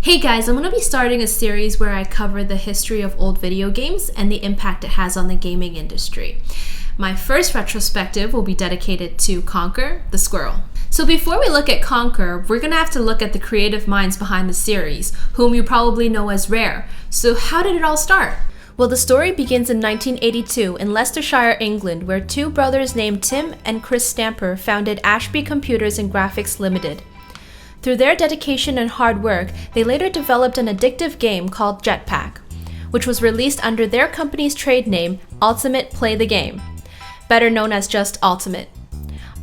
Hey guys, I'm going to be starting a series where I cover the history of old video games and the impact it has on the gaming industry. My first retrospective will be dedicated to Conker, the squirrel. So before we look at Conker, we're going to have to look at the creative minds behind the series, whom you probably know as Rare. So how did it all start? Well, the story begins in 1982 in Leicestershire, England, where two brothers named Tim and Chris Stamper founded Ashby Computers and Graphics Limited. Through their dedication and hard work, they later developed an addictive game called Jetpack, which was released under their company's trade name, Ultimate Play the Game, better known as just Ultimate.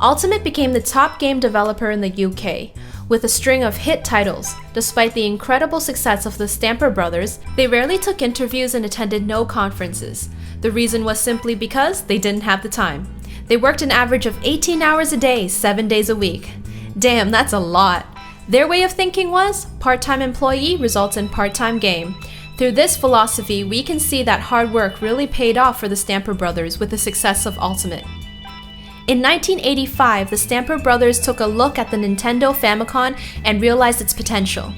Ultimate became the top game developer in the UK, with a string of hit titles. Despite the incredible success of the Stamper brothers, they rarely took interviews and attended no conferences. The reason was simply because they didn't have the time. They worked an average of 18 hours a day, 7 days a week. Damn, that's a lot. Their way of thinking was, part-time employee results in part-time game. Through this philosophy, we can see that hard work really paid off for the Stamper brothers with the success of Ultimate. In 1985, the Stamper brothers took a look at the Nintendo Famicom and realized its potential.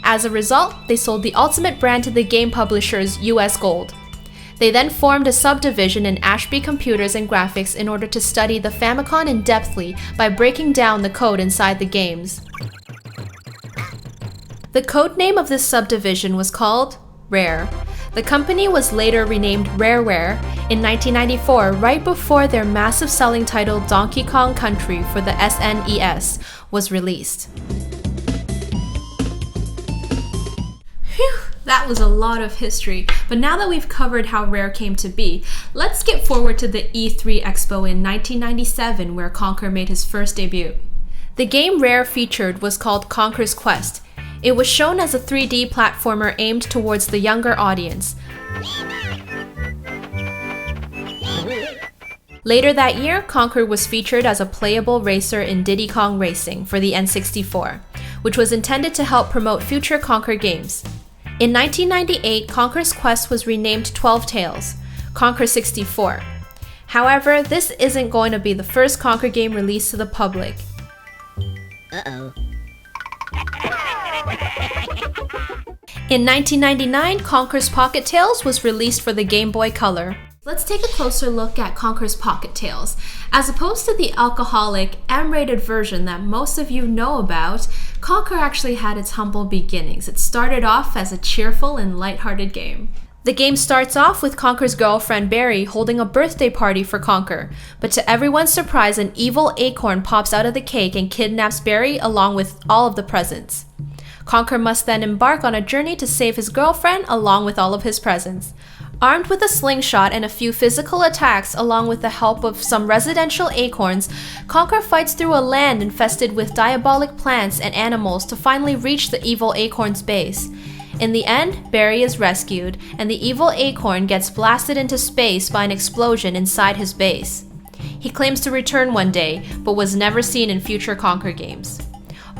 As a result, they sold the Ultimate brand to the game publishers US Gold. They then formed a subdivision in Ashby Computers and Graphics in order to study the Famicom in-depthly by breaking down the code inside the games. The codename of this subdivision was called Rare. The company was later renamed Rareware in 1994, right before their massive selling title Donkey Kong Country for the SNES was released. Phew, that was a lot of history, but now that we've covered how Rare came to be, let's skip forward to the E3 Expo in 1997 where Conker made his first debut. The game Rare featured was called Conker's Quest. It was shown as a 3D platformer aimed towards the younger audience. Later that year, Conker was featured as a playable racer in Diddy Kong Racing for the N64, which was intended to help promote future Conker games. In 1998, Conker's Quest was renamed 12 Tales, Conker 64. However, this isn't going to be the first Conker game released to the public. Uh-oh. In 1999, Conker's Pocket Tales was released for the Game Boy Color. Let's take a closer look at Conker's Pocket Tales. As opposed to the alcoholic, M-rated version that most of you know about, Conker actually had its humble beginnings. It started off as a cheerful and lighthearted game. The game starts off with Conker's girlfriend Barry holding a birthday party for Conker, but to everyone's surprise, an evil acorn pops out of the cake and kidnaps Barry along with all of the presents. Conker must then embark on a journey to save his girlfriend along with all of his presents. Armed with a slingshot and a few physical attacks along with the help of some residential acorns, Conker fights through a land infested with diabolic plants and animals to finally reach the evil acorn's base. In the end, Barry is rescued, and the evil acorn gets blasted into space by an explosion inside his base. He claims to return one day, but was never seen in future Conker games.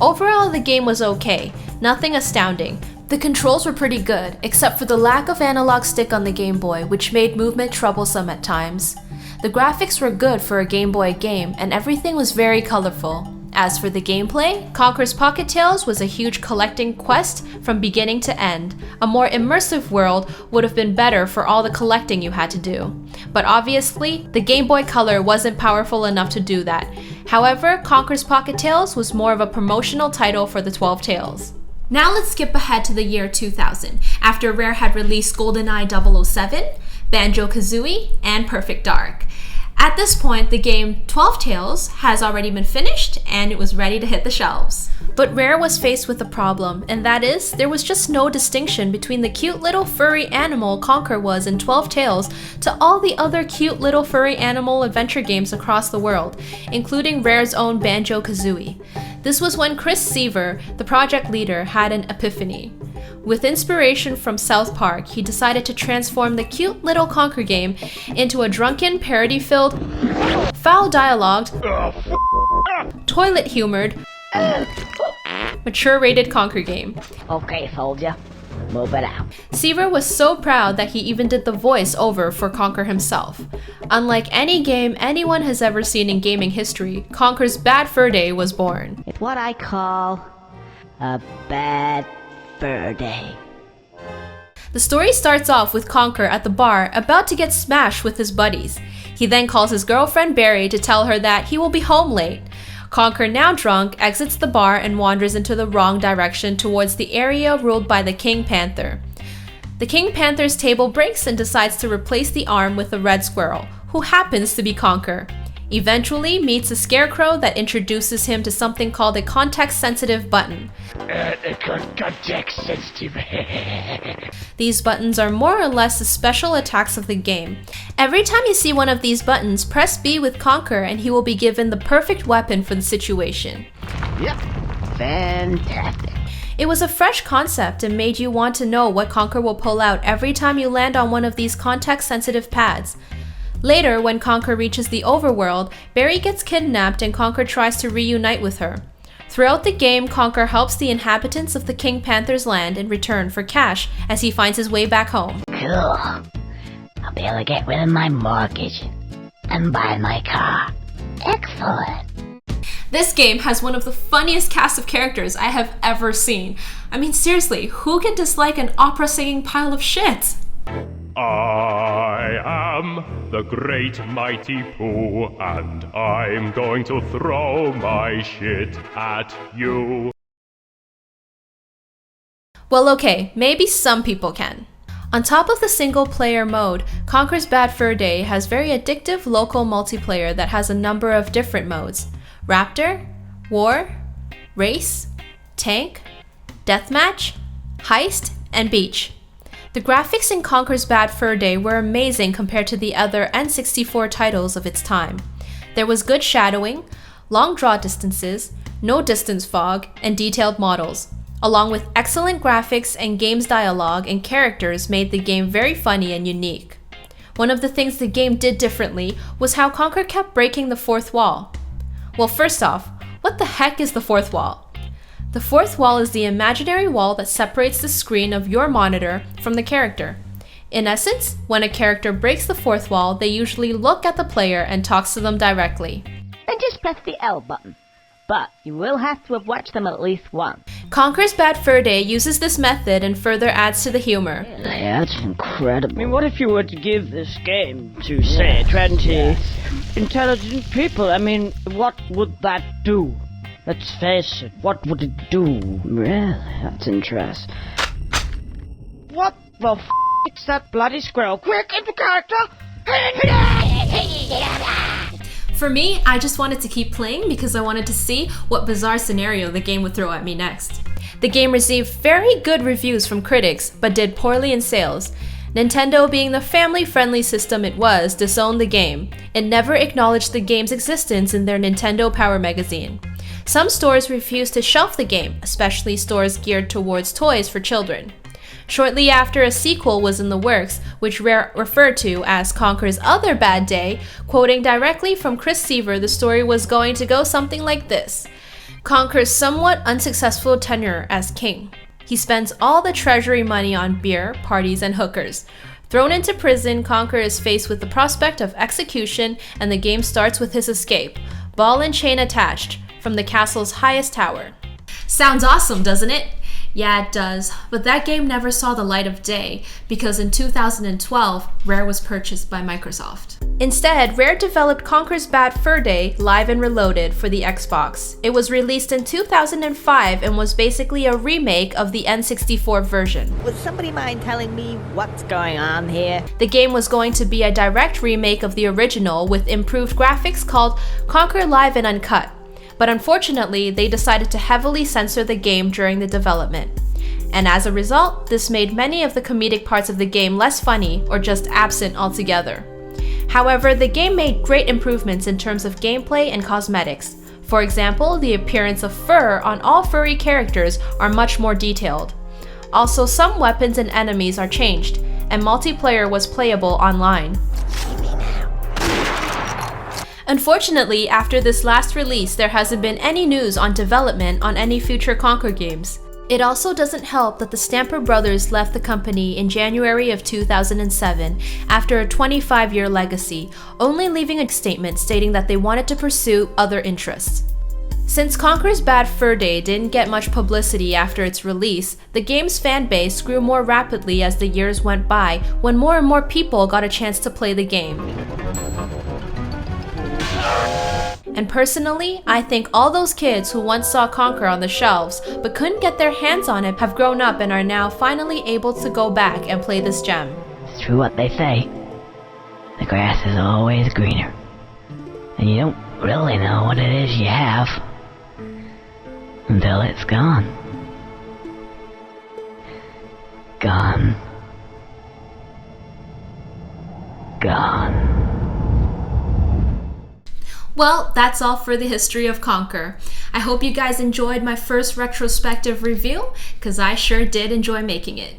Overall, the game was okay, nothing astounding. The controls were pretty good, except for the lack of analog stick on the Game Boy, which made movement troublesome at times. The graphics were good for a Game Boy game, and everything was very colorful. As for the gameplay, Conker's Pocket Tales was a huge collecting quest from beginning to end. A more immersive world would have been better for all the collecting you had to do. But obviously, the Game Boy Color wasn't powerful enough to do that. However, Conker's Pocket Tales was more of a promotional title for the 12 Tales. Now let's skip ahead to the year 2000, after Rare had released GoldenEye 007, Banjo-Kazooie, and Perfect Dark. At this point, the game 12 Tales has already been finished and it was ready to hit the shelves. But Rare was faced with a problem, and that is, there was just no distinction between the cute little furry animal Conker was in 12 Tales to all the other cute little furry animal adventure games across the world, including Rare's own Banjo-Kazooie. This was when Chris Seaver, the project leader, had an epiphany. With inspiration from South Park, he decided to transform the cute little Conker game into a drunken, parody-filled, foul-dialogued, toilet-humored, mature-rated Conker game. Okay, soldier. Move it out. Seaver was so proud that he even did the voice over for Conker himself. Unlike any game anyone has ever seen in gaming history, Conker's Bad Fur Day was born. It's what I call a bad Fur Day. The story starts off with Conker at the bar about to get smashed with his buddies. He then calls his girlfriend Barry to tell her that he will be home late. Conker, now drunk, exits the bar and wanders into the wrong direction towards the area ruled by the King Panther. The King Panther's table breaks and decides to replace the arm with a red squirrel, who happens to be Conker. Eventually meets a scarecrow that introduces him to something called a context-sensitive button. Context-sensitive. These buttons are more or less the special attacks of the game. Every time you see one of these buttons, press B with Conker and he will be given the perfect weapon for the situation. Yep, fantastic. It was a fresh concept and made you want to know what Conker will pull out every time you land on one of these context-sensitive pads. Later, when Conker reaches the overworld, Barry gets kidnapped and Conker tries to reunite with her. Throughout the game, Conker helps the inhabitants of the King Panther's land in return for cash as he finds his way back home. Cool. I'll be able to get rid of my mortgage and buy my car. Excellent. This game has one of the funniest casts of characters I have ever seen. I mean, seriously, who can dislike an opera-singing pile of shit? I am the great mighty Pooh, and I'm going to throw my shit at you. Well, okay, maybe some people can. On top of the single-player mode, Conquerors Bad Fur Day has very addictive local multiplayer that has a number of different modes: Raptor, War, Race, Tank, Deathmatch, Heist, and Beach. The graphics in Conquerors Bad Fur Day were amazing compared to the other N64 titles of its time. There was good shadowing, long draw distances, no distance fog, and detailed models, along with excellent graphics and game's dialogue and characters made the game very funny and unique. One of the things the game did differently was how Conker kept breaking the fourth wall. Well, first off, what the heck is the fourth wall? The fourth wall is the imaginary wall that separates the screen of your monitor from the character. In essence, when a character breaks the fourth wall, they usually look at the player and talks to them directly. Then just press the L button. But you will have to have watched them at least once. Conquerors Bad Fur Day uses this method and further adds to the humor. That's incredible. I mean, what if you were to give this game to, say, 20 intelligent people? I mean, what would that do? Let's face it, what would it do? Really? That's interesting. What the f*** is that bloody squirrel? Quick, into character! For me, I just wanted to keep playing because I wanted to see what bizarre scenario the game would throw at me next. The game received very good reviews from critics, but did poorly in sales. Nintendo, being the family-friendly system it was, disowned the game, and never acknowledged the game's existence in their Nintendo Power magazine. Some stores refused to shelf the game, especially stores geared towards toys for children. Shortly after, a sequel was in the works, which Rare referred to as Conker's Other Bad Day. Quoting directly from Chris Seaver, the story was going to go something like this: Conker's somewhat unsuccessful tenure as king. He spends all the treasury money on beer, parties, and hookers. Thrown into prison, Conker is faced with the prospect of execution, and the game starts with his escape, ball and chain attached, from the castle's highest tower. Sounds awesome, doesn't it? Yeah, it does, but that game never saw the light of day because in 2012, Rare was purchased by Microsoft. Instead, Rare developed Conker's Bad Fur Day Live and Reloaded for the Xbox. It was released in 2005 and was basically a remake of the N64 version. Would somebody mind telling me what's going on here? The game was going to be a direct remake of the original with improved graphics called Conker Live and Uncut. But unfortunately, they decided to heavily censor the game during the development. And as a result, this made many of the comedic parts of the game less funny or just absent altogether. However, the game made great improvements in terms of gameplay and cosmetics. For example, the appearance of fur on all furry characters are much more detailed. Also, some weapons and enemies are changed, and multiplayer was playable online. Unfortunately, after this last release, there hasn't been any news on development on any future Conker games. It also doesn't help that the Stamper brothers left the company in January of 2007 after a 25-year legacy, only leaving a statement stating that they wanted to pursue other interests. Since Conquerors Bad Fur Day didn't get much publicity after its release, the game's fan base grew more rapidly as the years went by when more and more people got a chance to play the game. And personally, I think all those kids who once saw Conker on the shelves but couldn't get their hands on it have grown up and are now finally able to go back and play this gem. It's true what they say. The grass is always greener. And you don't really know what it is you have until it's gone. Gone. Gone. Well, that's all for the history of Conker. I hope you guys enjoyed my first retrospective review, because I sure did enjoy making it.